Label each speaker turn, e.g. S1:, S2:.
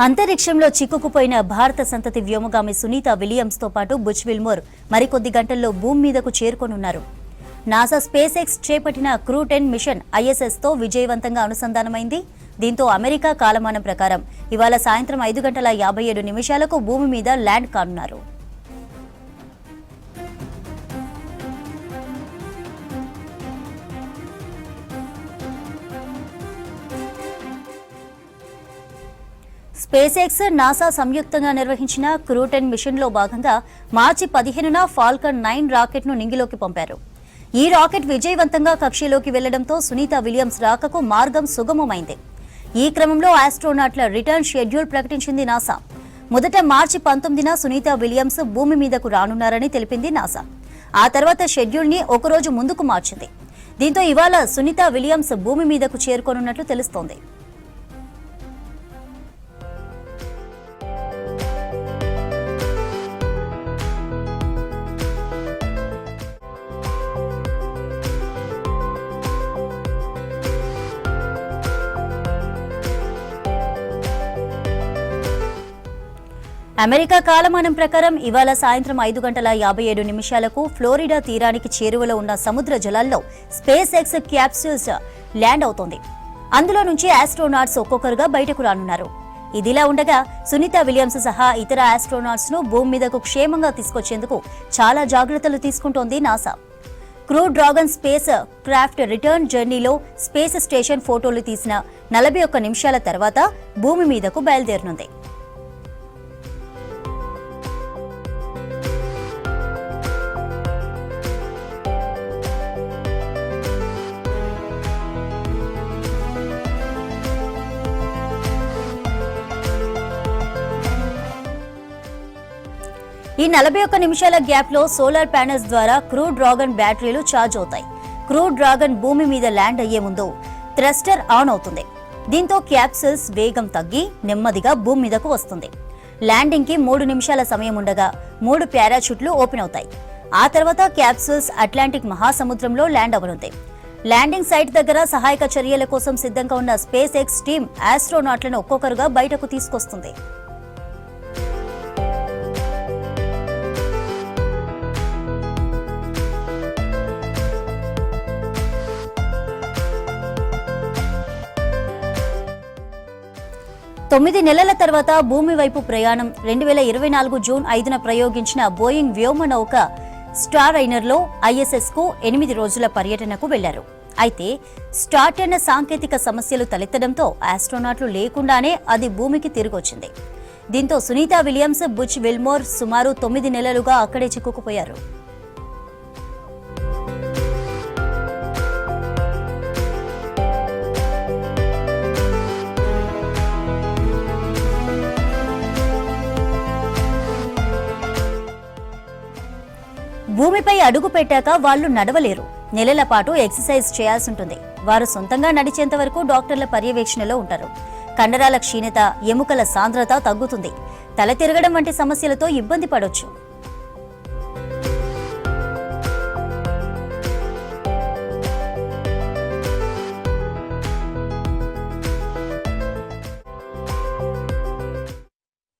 S1: అంతరిక్షంలో చిక్కుకుపోయిన భారత సంతతి వ్యోమగామి సునీత విలియమ్స్తో పాటు బుచ్ విల్మోర్ మరికొద్ది గంటల్లో భూమి మీదకు చేరుకోనున్నారు. నాసా స్పేస్ ఎక్స్ చేపట్టిన క్రూ 10 మిషన్ ISSతో విజయవంతంగా అనుసంధానమైంది. దీంతో అమెరికా కాలమానం ప్రకారం ఇవాళ సాయంత్రం 5:57 భూమి మీద ల్యాండ్ కానున్నారు. స్పేస్ ఎక్స్, నాసా సంయుక్తంగా నిర్వహించిన క్రూ 10 మిషన్లో భాగంగా మార్చి 15న ఫాల్కన్ 9 రాకెట్ను నింగిలోకి పంపారు. ఈ రాకెట్ విజయవంతంగా కక్షలోకి వెళ్లడంతో సునీత విలియమ్స్ రాకకు మార్గం సుగమమైంది. ఈ క్రమంలో ఆస్ట్రోనాట్ల రిటర్న్ షెడ్యూల్ ప్రకటించింది నాసా. మొదట మార్చి 19న సునీత విలియమ్స్ భూమి మీదకు రానున్నారని తెలిపింది నాసా. ఆ తర్వాత షెడ్యూల్ని ఒకరోజు ముందుకు మార్చింది. దీంతో ఇవాళ సునీత విలియమ్స్ భూమి మీదకు చేరుకోనున్నట్లు తెలుస్తోంది. అమెరికా కాలమానం ప్రకారం ఇవాళ సాయంత్రం 5:57 ఫ్లోరిడా తీరానికి చేరువలో ఉన్న సముద్ర జలాల్లో స్పేస్ ఎక్స్ క్యాప్సూల్స్ ల్యాండ్ అవుతోంది. అందులో నుంచి ఆస్ట్రోనాట్స్ ఒక్కొక్కరుగా బయటకు రానున్నారు. ఇదిలా ఉండగా సునీత విలియమ్స్ సహా ఇతర ఆస్ట్రోనాట్స్ ను భూమి మీదకు క్షేమంగా తీసుకొచ్చేందుకు చాలా జాగ్రత్తలు తీసుకుంటోంది NASA. Crew dragon space craft return జర్నీలో స్పేస్ స్టేషన్ ఫోటోలు తీసిన 41 నిమిషాల తర్వాత భూమి మీదకు బయలుదేరనుంది. ఈ 41 నిమిషాల గ్యాప్ లో సోలార్ ప్యానెల్స్ ద్వారా క్రూ డ్రాగన్ బ్యాటరీలు ఛార్జ్ అవుతాయి. క్రూ డ్రాగన్ భూమి మీద ల్యాండ్ అయ్యే ముందు థ్రస్టర్ ఆన్ అవుతుంది. దీంతో క్యాప్సూల్స్ వేగం తగ్గి నెమ్మదిగా భూమి మీదకు వస్తుంది. ల్యాండింగ్ కి 3 నిమిషాల సమయం ఉండగా 3 పారాచూట్లు ఓపెన్ అవుతాయి. ఆ తర్వాత క్యాప్సూల్స్ అట్లాంటిక్ మహాసముద్రంలో ల్యాండ్ అవనుంది. ల్యాండింగ్ సైట్ దగ్గర సహాయక చర్యల కోసం సిద్ధంగా ఉన్న స్పేస్ ఎక్స్ టీమ్ ఆస్ట్రోనాట్లను ఒక్కొక్కరుగా బయటకు తీసుకొస్తుంది. తొమ్మిది నెలల తర్వాత భూమి వైపు ప్రయాణం 2024 జూన్ 5న ప్రయోగించిన బోయింగ్ వ్యోమనౌక స్టారైనర్లో ISSకు 8 రోజుల పర్యటనకు వెళ్లారు. అయితే స్టార్ట్ అయిన సాంకేతిక సమస్యలు తలెత్తడంతో ఆస్ట్రోనాట్లు లేకుండానే అది భూమికి తిరిగొచ్చింది. దీంతో సునీత విలియమ్స్, బుచ్ విల్మోర్ సుమారు 9 నెలలుగా అక్కడే చిక్కుకుపోయారు. భూమిపై అడుగు పెట్టాక వాళ్లు నడవలేరు. నెలల పాటు ఎక్సర్సైజ్ చేయాల్సి ఉంటుంది. వారు సొంతంగా నడిచేంత వరకు డాక్టర్ల పర్యవేక్షణలో ఉంటారు. కండరాల క్షీణత, ఎముకల సాంద్రత తగ్గుతుంది. తల తిరగడం వంటి సమస్యలతో ఇబ్బంది పడొచ్చు.